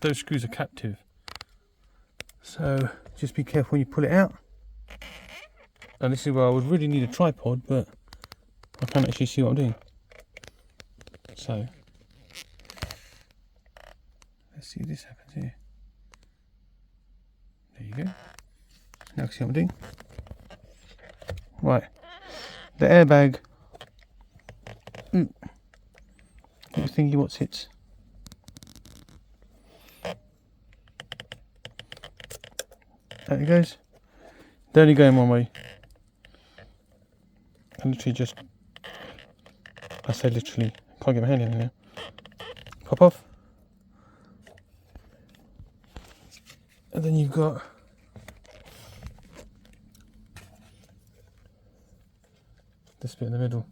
those screws are captive. So just be careful when you pull it out. And this is where I would really need a tripod, but I can't actually see what I'm doing. So let's see if this happens here. There you go. Now I can see what I'm doing. Right. The airbag. Let me think what's it. There it goes. They're only going one way. I literally just, I say literally, can't get my hand in there. Pop off. And then you've got this bit in the middle.